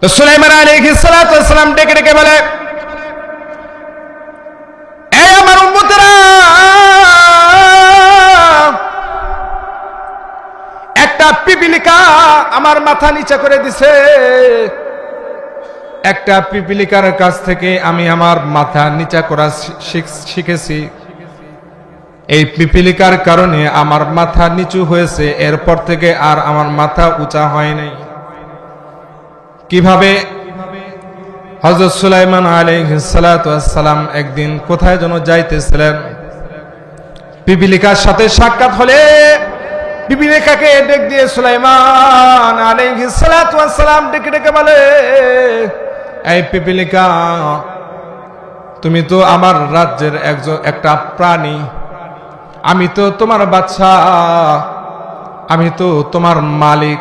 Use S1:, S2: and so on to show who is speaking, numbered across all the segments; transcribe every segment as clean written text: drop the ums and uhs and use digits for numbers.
S1: তো সুলাইমান আলাইহিস সালাতু ওয়াস সালাম ডেকে ডেকে বলে, এই আমার উম্মতেরা, একটা পিপিলিকা আমার মাথা নিচে করে দিছে। একটা পিপিলিকার কাছ থেকে আমি আমার মাথা নিচা করা শিখেছি। এই পিপিলিকার কারণে আমার মাথা নিচু হয়েছে, এরপর থেকে আর আমার মাথা উঁচা হয় নাই। কিভাবে? হযরত সুলাইমান আলাইহিস সালাতু ওয়াস সালাম একদিন কোথায় যেন যাইতেছিলেন, পিপিলিকার সাথে সাক্ষাৎ হলে পিপিলিকাকে ডেক দিয়ে সুলাইমান আলাইহিস সালাতু ওয়াস সালাম ডেকে ডেকে বলে, এই পিপিলিকা, তুমি তো আমার রাজ্যের একটা প্রাণী, আমি তো তোমার বাদশা, আমি তো তোমার মালিক,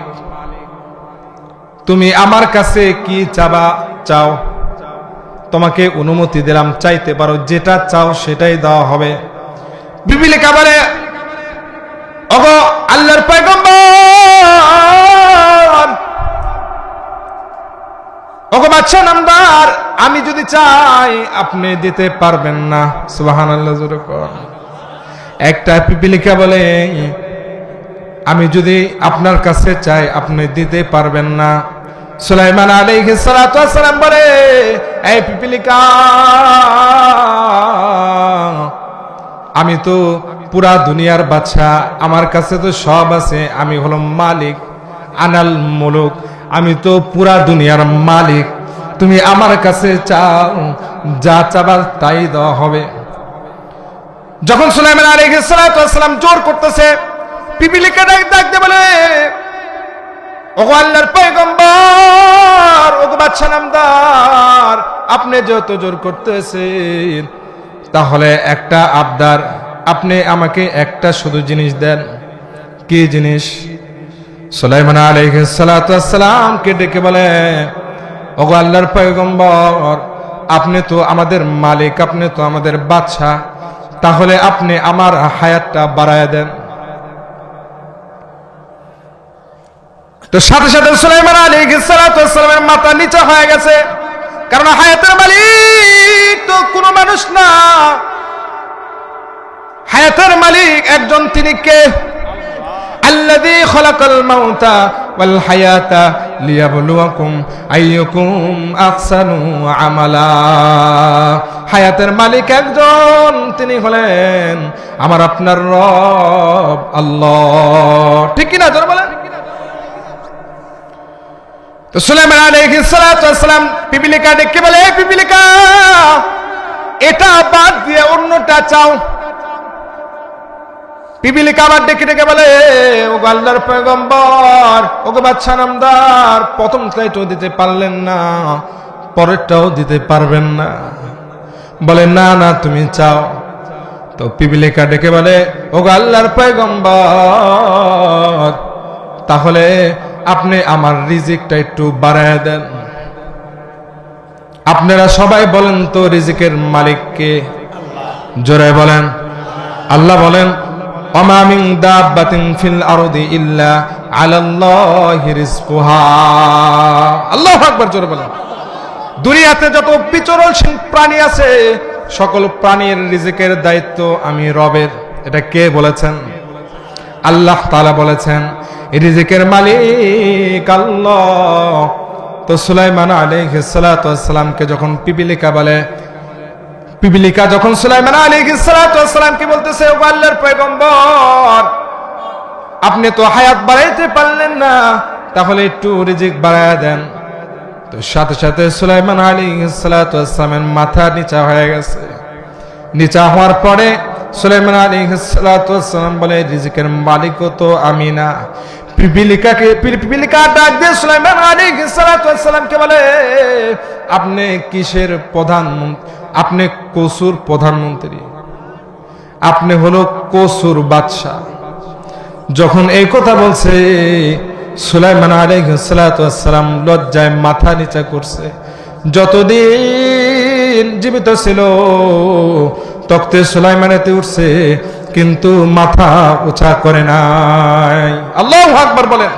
S1: তুমি আমার কাছে কি চাও? তোমাকে অনুমতি দিলাম, চাইতে পারো, যেটা চাও সেটাই দেওয়া হবে। পিপিলিকা বলে, ওগো আল্লাহর পয়গম্বর, ওগো বাদশা নামদার, আমি যদি চাই আপনি দিতে পারবেন না। সুবহানাল্লাহ জোরে কোন। একটা পিপিলিকা বলে, আমি যদি আপনার কাছে চাই আপনি দিতে পারবেন না। সুলাইমান আলাইহিস সালাতু ওয়াস সালাম বলে, এই পিপিলিকা, আমি তো পুরা দুনিয়ার বাদশা, আমার কাছে তো সব আছে, আমি হলাম মালিক, আনাল মুলুক, আমি তো পুরা দুনিয়ার মালিক, তুমি আমার কাছে চাও, যা চাবার তাই দেওয়া হবে। যখন সুলাইমান আলাইহিস সালাতু ওয়াস সালাম জোর করতেছে, পিপিলিকা ডাকতে বলে, ওগো আল্লাহর পয়গম্বর, ওগো বাদশা নামদার, আপনি যত জোর করতেছেন, তাহলে একটা আবদার, আপনি আমাকে একটা শুধু জিনিস দেন। কি জিনিস? সুলাইমান আলাইহিস সালাতু ওয়াস সালাম কে ডেকে বলে, ওগো আল্লাহর পয়গম্বর, আপনি তো আমাদের মালিক, আপনি তো আমাদের বাদশা, তাহলে আপনি আমার হায়াতটা বাড়ায় দেন। তো সাথে সাথে সুলাইমান আলাইহিস সালাতু ওয়াস সালামের মাথা নিচা হয়ে গেছে, কারণ হায়াতের মালিক তো কোনো মানুষ না, হায়াতের মালিক একজন, তিনি কে? আল্লাযী খালাকাল মাউতা ওয়াল হায়াতা লিয়াবলুয়াকুম আইয়ুকুম আহসানু আমালা। হায়াতের মালিক একজন, তিনি হলেন আমার আপনার রব আল্লাহ। ঠিক কি না? জোরে বলেন। তো সুলাইমান আলাইহিস সালাতু ওয়াস সালাম পিপিলিকা ডেকে বলে, এই পিপিলিকা, এটা বাদ দিয়ে অন্যটা চাও। পিপিলিকা আবার ডেকে ডেকে বলে, ওগো আল্লাহর পয়গম্বর, ওগো বাদশা নামদার, প্রথমটাও দিতে পারলেন না, পরেরটাও দিতে পারবেন না। বলে, না না, তুমি চাও। তো পিপিলিকা ডেকে বলে, ওগো আল্লাহর পয়গম্বর, তাহলে আপনি আমার রিজিকটা একটু বাড়ায় দেন। আপনারা সবাই বলেন তো, রিজিকের মালিক কে? জোরে বলেন। আল্লাহ বলেন, ওমা মিন দাব্বাতিন ফিল আরদি ইল্লা আলাল্লাহি রিজকুহা। আল্লাহু আকবার, জোরে বলেন। দুনিয়াতে যত বিচরণশীল প্রাণী আছে, সকল প্রাণীর রিজিকের দায়িত্ব আমি রবের। এটা কে বলেছেন? আল্লাহ তাআলা বলেছেন, রিজিকের মালিক আল্লাহ। তো সুলাইমান আলাইহিস সালাতু ওয়াস সালামকে যখন পিপিলিকা বলে, পিপিলিকা যখন সুলাইমান আলাইহিস সালাতু ওয়াস সালামকে বলতেছে, ও আল্লাহর পয়গম্বর, আপনি তো হায়াত বাড়াইতে পারলেন না, তাহলে একটু রিজিক বাড়ায়া দেন। তো সাথে সাথে সুলাইমান আলাইহিস সালাতু ওয়াস সালামের মাথা নিচা হয়ে গেছে। নিচা হওয়ার পরে সুলাইমান আলাইহিস সালাতু ওয়াস সালাম বলে, রিজিকের মালিকও তো আমি না। পিপিলিকা ডাক দিয়ে সুলাইমান আলাইহিস সালাতু ওয়াস সালামকে বলে, আপনি কিসের প্রধানমন্ত্রী? আপনি কসুর প্রধানমন্ত্রী, আপনি হলো কসুর বাদশা। যখন এই কথা বলছে, সুলাইমান আলাইহিস সালাতু ওয়াস সালাম লজ্জায় মাথা নিচা করছে। যতদিন জীবিত ছিল তখতে সুলাইমানেতে উঠছে, কিন্তু মাথা উঁচা করে নাই। আল্লাহু আকবার বলেন।